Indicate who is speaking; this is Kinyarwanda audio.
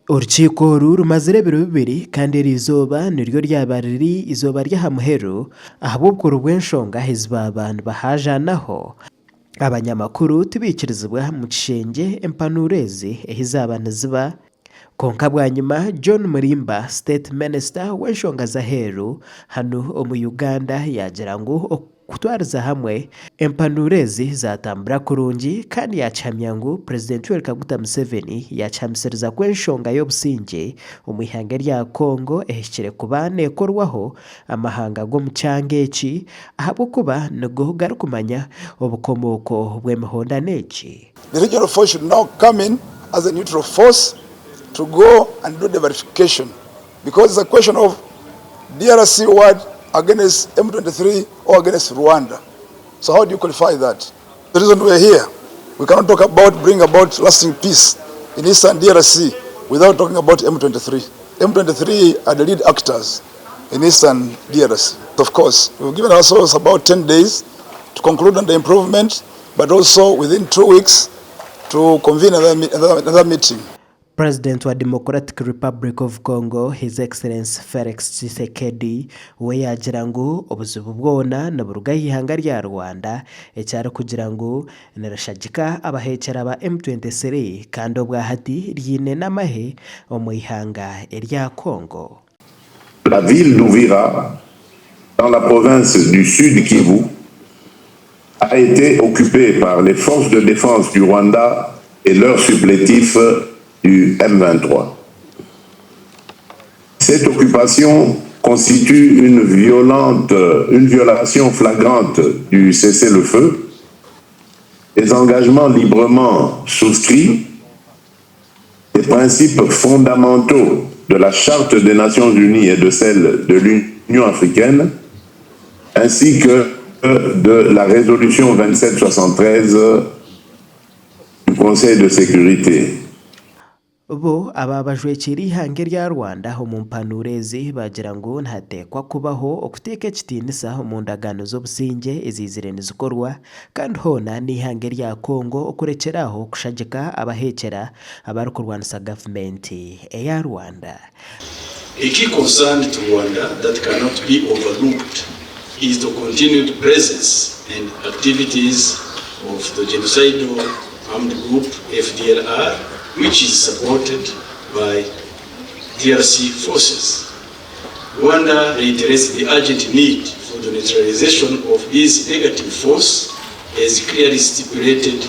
Speaker 1: Urukiko rumaze irebero bibiri kandi iri izoba niryo ryaba riri izoba ry'ahamuheru ahubwo rubwenshonga hizba abantu bahajanaho abanyamakuru tubikirizwa mu kishenge empanurezi ehizaba niziba konka bwa nyuma John Murimba State Minister w'enshonga zaheru hano mu Uganda yagira ngo kutwariza hamwe empanurezi zatambura kurungi kandi yacamya ngo President Yoweri Kaguta Museveni yacamisiriza kw'enshonga y'obusinge omwihanga rya Congo ehikire kuba nekorwaho amahanga go mu kyanga eki ahabwokuba nigo garikumanya obukomoko bw'emihonda n'eki.
Speaker 2: The regional force should now come in as a neutral force to go and do the verification, because it's a question of DRC word against M23 or against Rwanda. So how do you qualify that? The reason we are here, we cannot talk about bring about lasting peace in Eastern DRC without talking about M23. M23 are the lead actors in Eastern DRC. Of course, we've given ourselves about 10 days to conclude on the improvement, but also within 2 weeks to convene another meeting.
Speaker 1: President wa Democratic Republic of Congo, His Excellency Felix Tshisekedi, we yagira ngo obuzibu bwona na buruga ihanga rya Rwanda ecyari kugira ngo narashagika abahekera ba M23 kandi obwahati ryine namahe omwihanga erya Congo.
Speaker 3: La ville d'Uvira, dans la province du Sud Kivu, a été occupée par les forces de défense du Rwanda et leurs supplétifs du M23. Cette occupation constitue une violation flagrante du cessez-le-feu, des engagements librement souscrits, des principes fondamentaux de la Charte des Nations Unies et de celle de l'Union africaine, ainsi que de la résolution 2773 du Conseil de sécurité.
Speaker 1: Bo ababajwekira ihange rya Rwanda ho mu mpanurezi bagira ngo ntatekwa kubaho okuteka kitinisa mu ndagano z'obusinge ezizire nizikorwa kandi hona n'ihange rya Congo okurekeraho kushagika abahekera abari kurwanisa government ya Rwanda.
Speaker 4: A key concern to Rwanda that cannot be overlooked is the continued presence and activities of the genocidal armed group FDLR, which is supported by DRC forces. Rwanda reiterates the urgent need for the neutralization of this negative force as clearly stipulated